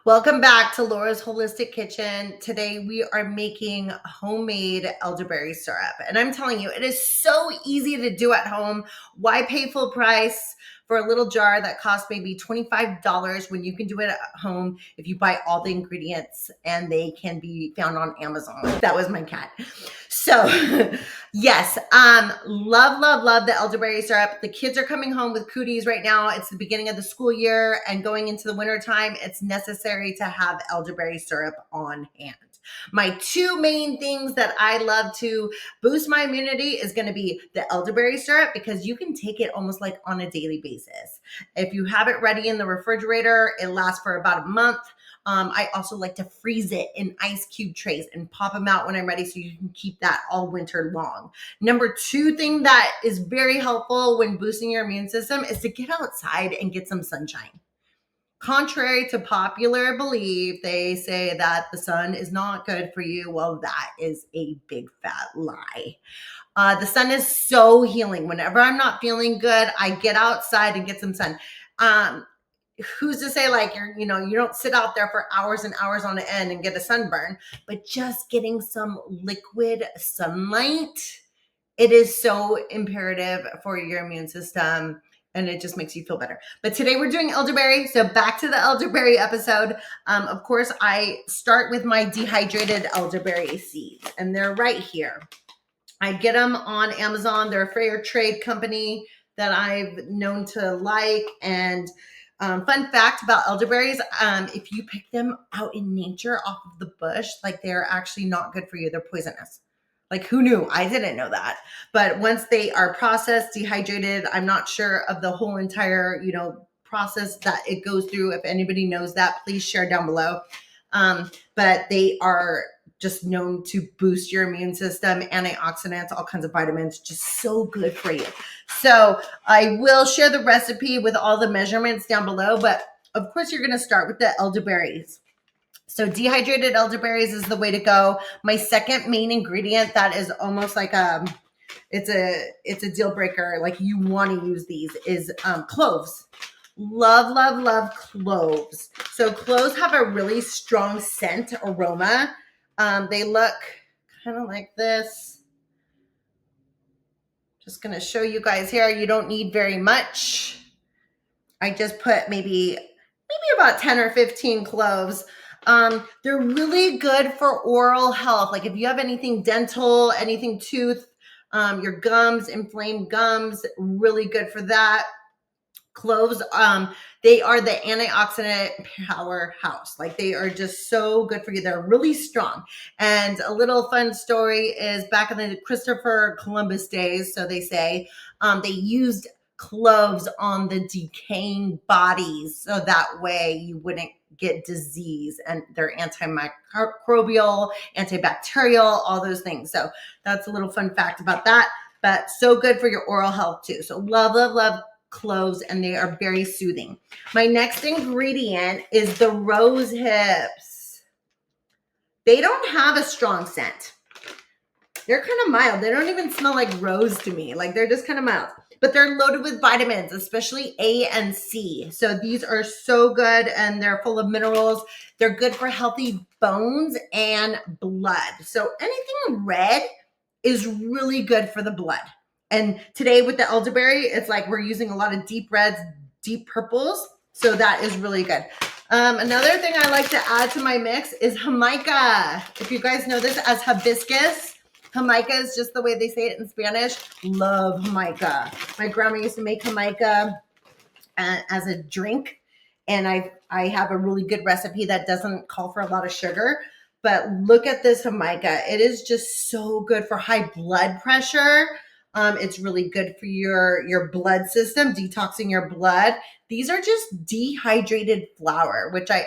Welcome back to Laura's Holistic Kitchen. Today we are making homemade elderberry syrup. And I'm telling you, it is so easy to do at home. Why pay full price for a little jar that costs maybe $25 when you can do it at home if you buy all the ingredients and they can be found on Amazon? That was my cat. So yes, love the elderberry syrup. The kids are coming home with cooties right now. It's the beginning of the school year and going into the winter time. It's necessary to have elderberry syrup on hand. My two main things that I love to boost my immunity is going to be the elderberry syrup because you can take it almost like on a daily basis. If you have it ready in the refrigerator, it lasts for about a month. I also like to freeze it in ice cube trays and pop them out when I'm ready so you can keep that all winter long. Number two thing that is very helpful when boosting your immune system is to get outside and get some sunshine. Contrary to popular belief, they say that the sun is not good for you. Well, that is a big fat lie. The sun is so healing. Whenever I'm not feeling good, I get outside and get some sun. Who's to say like you don't sit out there for hours and hours on end and get a sunburn, but just getting some liquid sunlight, it is so imperative for your immune system and it just makes you feel better. But today we're doing elderberry. So back to the elderberry episode. Of course, I start with my dehydrated elderberry seeds and they're right here. I get them on Amazon. They're a fair trade company that I've known to like. And fun fact about elderberries, if you pick them out in nature off of the bush, like they're actually not good for you. They're poisonous. Like who knew? I didn't know that. But once they are processed, dehydrated, I'm not sure of the whole entire, process that it goes through. If anybody knows that, please share down below. But they are just known to boost your immune system, antioxidants, all kinds of vitamins, just so good for you. So I will share the recipe with all the measurements down below, but of course you're going to start with the elderberries. So dehydrated elderberries is the way to go. My second main ingredient that is almost like it's a deal breaker. Like you want to use these is cloves. Love cloves. So cloves have a really strong scent aroma. They look kind of like this. Just going to show you guys here. You don't need very much. I just put maybe about 10 or 15 cloves. They're really good for oral health. Like if you have anything dental, anything tooth, your gums, inflamed gums, really good for that. Cloves, they are the antioxidant powerhouse. Like they are just so good for you. They're really strong. And a little fun story is back in the Christopher Columbus days, so they say, they used cloves on the decaying bodies so that way you wouldn't get disease, and they're antimicrobial, antibacterial, all those things. So that's a little fun fact about that, but so good for your oral health too. So love cloves, and they are very soothing. My next ingredient is the rose hips. They don't have a strong scent. They're kind of mild. They don't even smell like rose to me. Like they're just kind of mild, but they're loaded with vitamins, especially A and C. So these are so good and they're full of minerals. They're good for healthy bones and blood. So anything red is really good for the blood. And today with the elderberry, it's like we're using a lot of deep reds, deep purples. So that is really good. Another thing I like to add to my mix is hamica. If you guys know this as hibiscus, hamica is just the way they say it in Spanish. Love hamica. My grandma used to make hamica as a drink. And I have a really good recipe that doesn't call for a lot of sugar. But look at this hamica. It is just so good for high blood pressure. It's really good for your blood system, detoxing your blood. These are just dehydrated flour, which I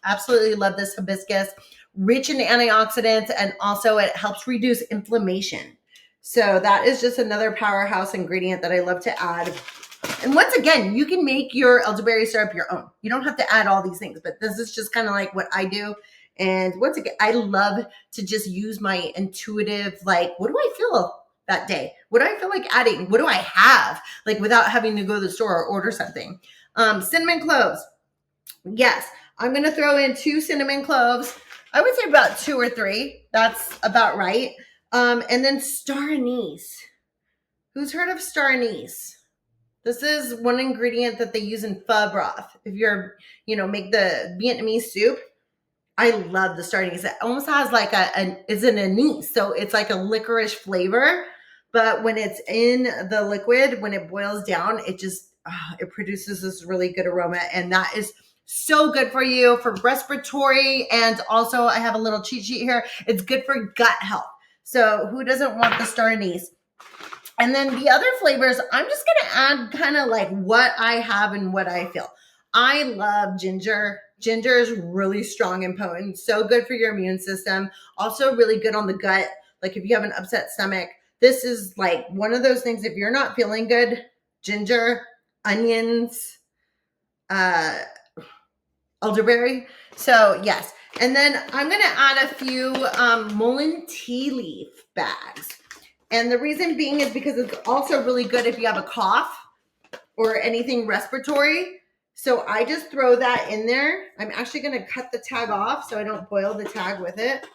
absolutely love this hibiscus. Rich in antioxidants, and also it helps reduce inflammation. So that is just another powerhouse ingredient that I love to add. And once again, you can make your elderberry syrup your own. You don't have to add all these things, but this is just kind of like what I do. And once again, I love to just use my intuitive, like, what do I feel that day? What do I feel like adding? What do I have? Like without having to go to the store or order something. Cinnamon cloves. Yes. I'm going to throw in 2 cinnamon cloves. I would say about 2 or 3. That's about right. And then star anise. Who's heard of star anise? This is one ingredient that they use in pho broth. If you're, make the Vietnamese soup, I love the star anise. It almost has like it's an anise. So it's like a licorice flavor. But when it's in the liquid, when it boils down, it produces this really good aroma. And that is so good for you for respiratory. And also I have a little cheat sheet here. It's good for gut health. So who doesn't want the star anise? And then the other flavors, I'm just going to add kind of like what I have and what I feel. I love ginger. Ginger is really strong and potent, so good for your immune system. Also really good on the gut. Like if you have an upset stomach, this is like one of those things. If you're not feeling good, ginger, onions, elderberry. So yes. And then I'm going to add a few mullein tea leaf bags. And the reason being is because it's also really good if you have a cough or anything respiratory. So I just throw that in there. I'm actually going to cut the tag off so I don't boil the tag with it.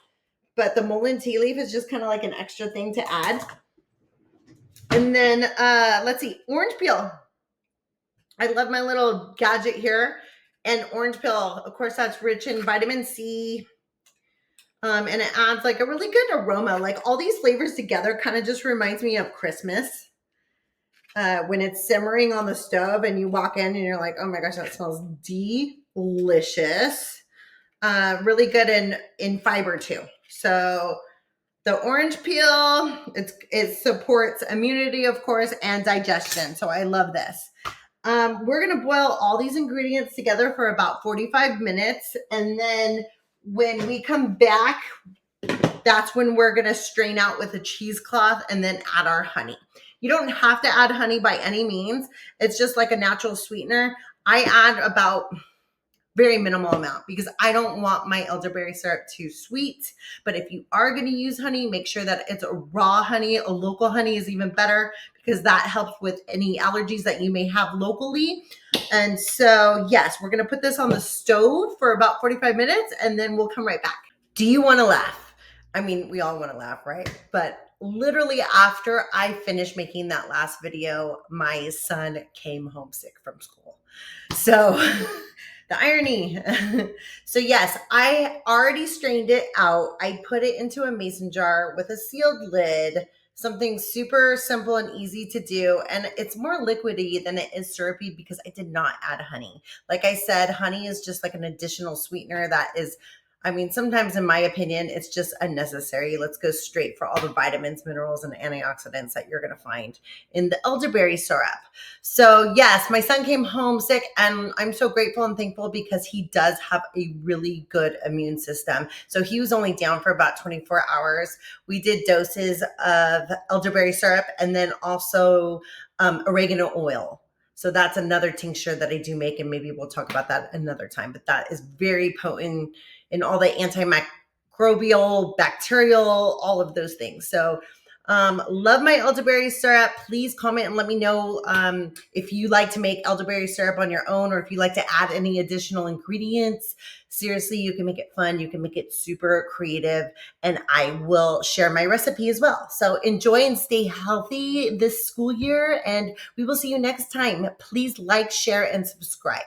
But the mullein tea leaf is just kind of like an extra thing to add. And then let's see, orange peel. I love my little gadget here. And orange peel, of course, that's rich in vitamin C. And it adds like a really good aroma. Like all these flavors together kind of just reminds me of Christmas. When it's simmering on the stove and you walk in and you're like, oh my gosh, that smells delicious. Really good in fiber too. So the orange peel, it supports immunity, of course, and digestion. So I love this. We're going to boil all these ingredients together for about 45 minutes. And then when we come back, that's when we're going to strain out with a cheesecloth and then add our honey. You don't have to add honey by any means. It's just like a natural sweetener. I add about very minimal amount because I don't want my elderberry syrup too sweet. But if you are going to use honey, make sure that it's a raw honey. A local honey is even better because that helps with any allergies that you may have locally. And so, yes, we're going to put this on the stove for about 45 minutes and then we'll come right back. Do you want to laugh? I mean, we all want to laugh, right? But literally after I finished making that last video, my son came homesick from school. So the irony. So yes, I already strained it out. I put it into a mason jar with a sealed lid, something super simple and easy to do. And it's more liquidy than it is syrupy because I did not add honey. Like I said, honey is just like an additional sweetener that is, sometimes in my opinion, it's just unnecessary. Let's go straight for all the vitamins, minerals, and antioxidants that you're going to find in the elderberry syrup. So yes, my son came home sick and I'm so grateful and thankful because he does have a really good immune system. So he was only down for about 24 hours. We did doses of elderberry syrup and then also oregano oil. So that's another tincture that I do make, and maybe we'll talk about that another time. But that is very potent in all the antimicrobial, bacterial, all of those things. So love my elderberry syrup. Please comment and let me know if you like to make elderberry syrup on your own or if you like to add any additional ingredients. Seriously, you can make it fun. You can make it super creative, and I will share my recipe as well. So enjoy and stay healthy this school year, and we will see you next time. Please like, share, and subscribe.